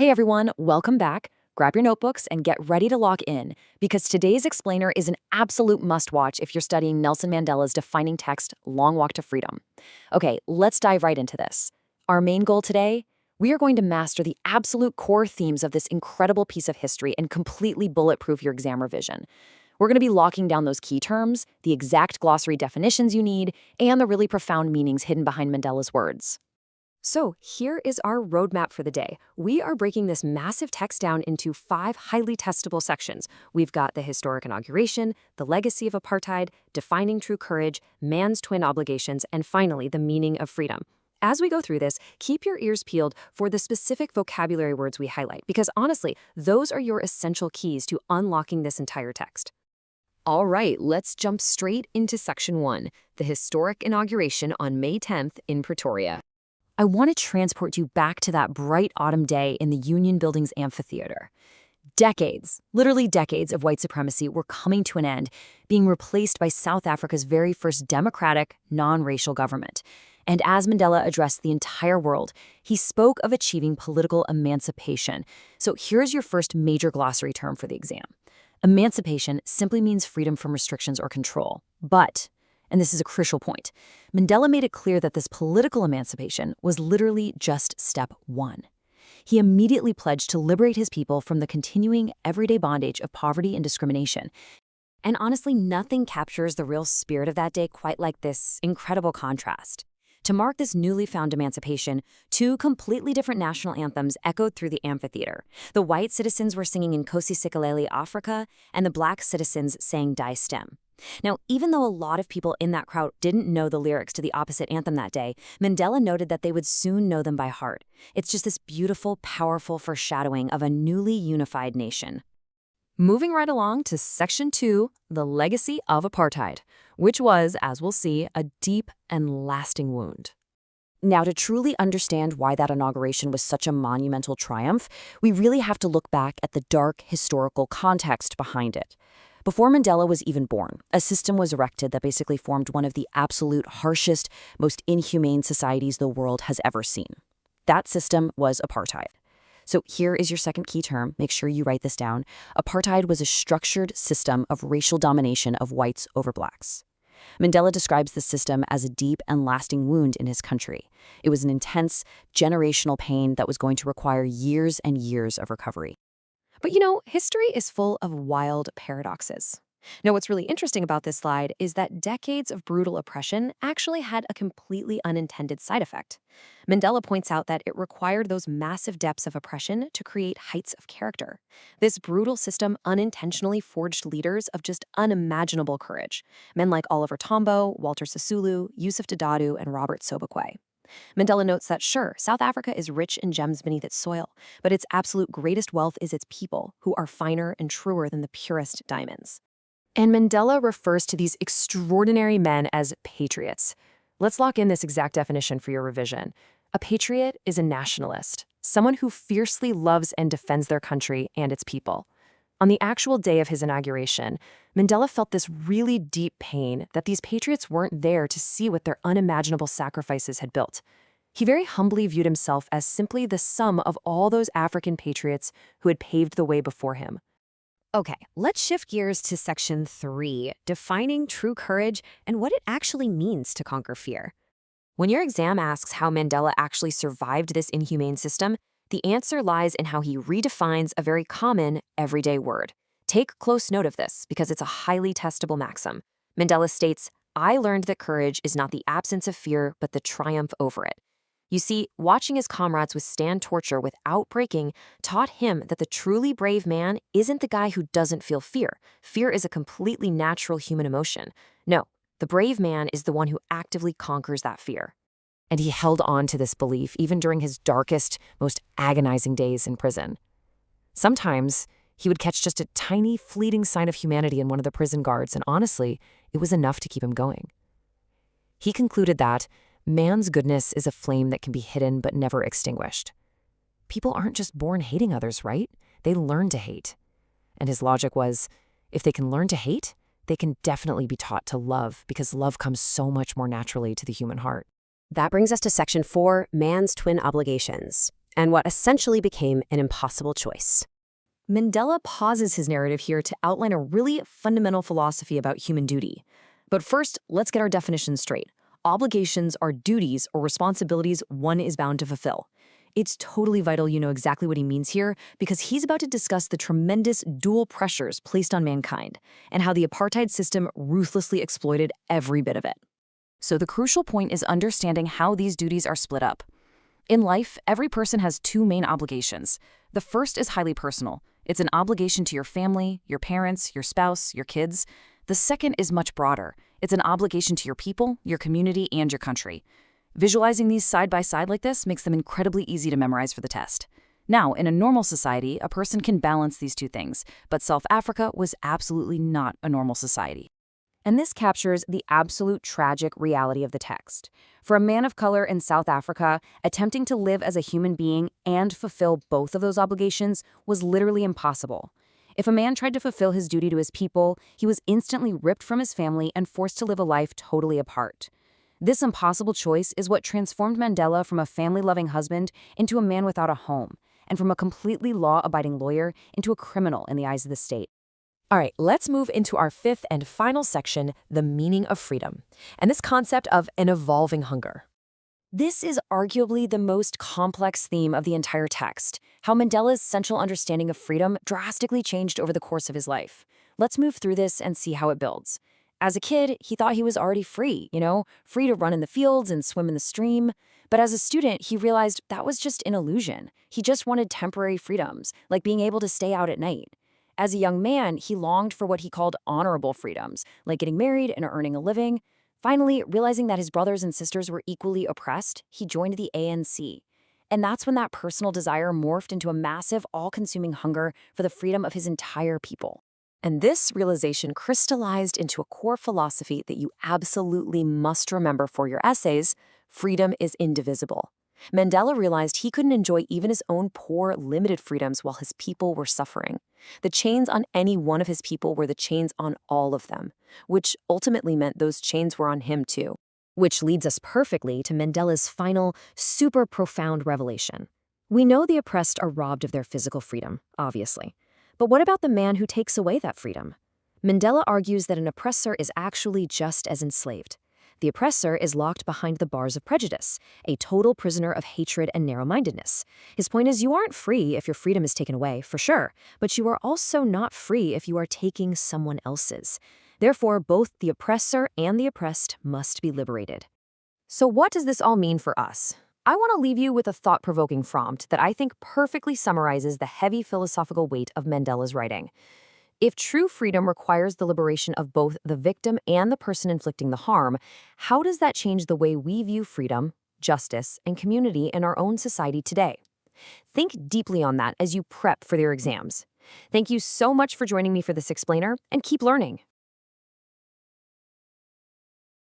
Hey everyone, welcome back. Grab your notebooks and get ready to lock in, because today's explainer is an absolute must-watch if you're studying Nelson Mandela's defining text, Long Walk to Freedom. Okay, let's dive right into this. Our main goal today? We are going to master the absolute core themes of this incredible piece of history and completely bulletproof your exam revision. We're going to be locking down those key terms, the exact glossary definitions you need, and the really profound meanings hidden behind Mandela's words. So here is our roadmap for the day. We are breaking this massive text down into 5 highly testable sections. We've got the historic inauguration, the legacy of apartheid, defining true courage, man's twin obligations, and finally, the meaning of freedom. As we go through this, keep your ears peeled for the specific vocabulary words we highlight, because honestly, those are your essential keys to unlocking this entire text. All right, let's jump straight into Section 1, the historic inauguration on May 10th in Pretoria. I want to transport you back to that bright autumn day in the Union Building's amphitheater. Decades, literally decades of white supremacy were coming to an end, being replaced by South Africa's very first democratic, non-racial government. And as Mandela addressed the entire world, he spoke of achieving political emancipation. So here's your first major glossary term for the exam. Emancipation simply means freedom from restrictions or control. But, and this is a crucial point, Mandela made it clear that this political emancipation was literally just step 1. He immediately pledged to liberate his people from the continuing everyday bondage of poverty and discrimination. And honestly, nothing captures the real spirit of that day quite like this incredible contrast. To mark this newly found emancipation, 2 completely different national anthems echoed through the amphitheater. The white citizens were singing Nkosi Sikelel' Afrika, and the black citizens sang Die Stem. Now, even though a lot of people in that crowd didn't know the lyrics to the opposite anthem that day, Mandela noted that they would soon know them by heart. It's just this beautiful, powerful foreshadowing of a newly unified nation. Moving right along to Section 2, the legacy of apartheid, which was, as we'll see, a deep and lasting wound. Now, to truly understand why that inauguration was such a monumental triumph, we really have to look back at the dark historical context behind it. Before Mandela was even born, a system was erected that basically formed one of the absolute harshest, most inhumane societies the world has ever seen. That system was apartheid. So here is your second key term. Make sure you write this down. Apartheid was a structured system of racial domination of whites over blacks. Mandela describes the system as a deep and lasting wound in his country. It was an intense, generational pain that was going to require years and years of recovery. But history is full of wild paradoxes. Now, what's really interesting about this slide is that decades of brutal oppression actually had a completely unintended side effect. Mandela points out that it required those massive depths of oppression to create heights of character. This brutal system unintentionally forged leaders of just unimaginable courage, men like Oliver Tambo, Walter Sisulu, Yusuf Dadadu, and Robert Sobukwe. Mandela notes that sure, South Africa is rich in gems beneath its soil, but its absolute greatest wealth is its people, who are finer and truer than the purest diamonds. And Mandela refers to these extraordinary men as patriots. Let's lock in this exact definition for your revision. A patriot is a nationalist, someone who fiercely loves and defends their country and its people. On the actual day of his inauguration, Mandela felt this really deep pain that these patriots weren't there to see what their unimaginable sacrifices had built. He very humbly viewed himself as simply the sum of all those African patriots who had paved the way before him. Okay, let's shift gears to Section 3, defining true courage and what it actually means to conquer fear. When your exam asks how Mandela actually survived this inhumane system, the answer lies in how he redefines a very common, everyday word. Take close note of this, because it's a highly testable maxim. Mandela states, "I learned that courage is not the absence of fear, but the triumph over it." You see, watching his comrades withstand torture without breaking taught him that the truly brave man isn't the guy who doesn't feel fear. Fear is a completely natural human emotion. No, the brave man is the one who actively conquers that fear. And he held on to this belief even during his darkest, most agonizing days in prison. Sometimes he would catch just a tiny, fleeting sign of humanity in one of the prison guards, and honestly, it was enough to keep him going. He concluded that man's goodness is a flame that can be hidden but never extinguished. People aren't just born hating others, right? They learn to hate. And his logic was, if they can learn to hate, they can definitely be taught to love, because love comes so much more naturally to the human heart. That brings us to Section 4, man's twin obligations. and what essentially became an impossible choice. Mandela pauses his narrative here to outline a really fundamental philosophy about human duty. But first, let's get our definitions straight. Obligations are duties or responsibilities one is bound to fulfill. It's totally vital you know exactly what he means here because he's about to discuss the tremendous dual pressures placed on mankind and how the apartheid system ruthlessly exploited every bit of it. So the crucial point is understanding how these duties are split up. In life, every person has two main obligations. The first is highly personal. It's an obligation to your family, your parents, your spouse, your kids. The second is much broader. It's an obligation to your people, your community, and your country. Visualizing these side by side like this makes them incredibly easy to memorize for the test. Now, in a normal society, a person can balance these two things, but South Africa was absolutely not a normal society. And this captures the absolute tragic reality of the text. For a man of color in South Africa, attempting to live as a human being and fulfill both of those obligations was literally impossible. If a man tried to fulfill his duty to his people, he was instantly ripped from his family and forced to live a life totally apart. This impossible choice is what transformed Mandela from a family-loving husband into a man without a home, and from a completely law-abiding lawyer into a criminal in the eyes of the state. All right, let's move into our fifth and final section, the meaning of freedom, and this concept of an evolving hunger. This is arguably the most complex theme of the entire text, how Mandela's central understanding of freedom drastically changed over the course of his life. Let's move through this and see how it builds. As a kid, he thought he was already free, free to run in the fields and swim in the stream. But as a student, he realized that was just an illusion. He just wanted temporary freedoms, like being able to stay out at night. As a young man, he longed for what he called honorable freedoms, like getting married and earning a living. Finally, realizing that his brothers and sisters were equally oppressed, he joined the ANC. And that's when that personal desire morphed into a massive, all-consuming hunger for the freedom of his entire people. And this realization crystallized into a core philosophy that you absolutely must remember for your essays: freedom is indivisible. Mandela realized he couldn't enjoy even his own poor, limited freedoms while his people were suffering. The chains on any one of his people were the chains on all of them, which ultimately meant those chains were on him too. Which leads us perfectly to Mandela's final, super profound revelation. We know the oppressed are robbed of their physical freedom, obviously. But what about the man who takes away that freedom? Mandela argues that an oppressor is actually just as enslaved. The oppressor is locked behind the bars of prejudice, a total prisoner of hatred and narrow-mindedness. His point is you aren't free if your freedom is taken away, for sure, but you are also not free if you are taking someone else's. Therefore, both the oppressor and the oppressed must be liberated. So what does this all mean for us? I want to leave you with a thought-provoking prompt that I think perfectly summarizes the heavy philosophical weight of Mandela's writing. If true freedom requires the liberation of both the victim and the person inflicting the harm, how does that change the way we view freedom, justice, and community in our own society today? Think deeply on that as you prep for your exams. Thank you so much for joining me for this explainer, and keep learning.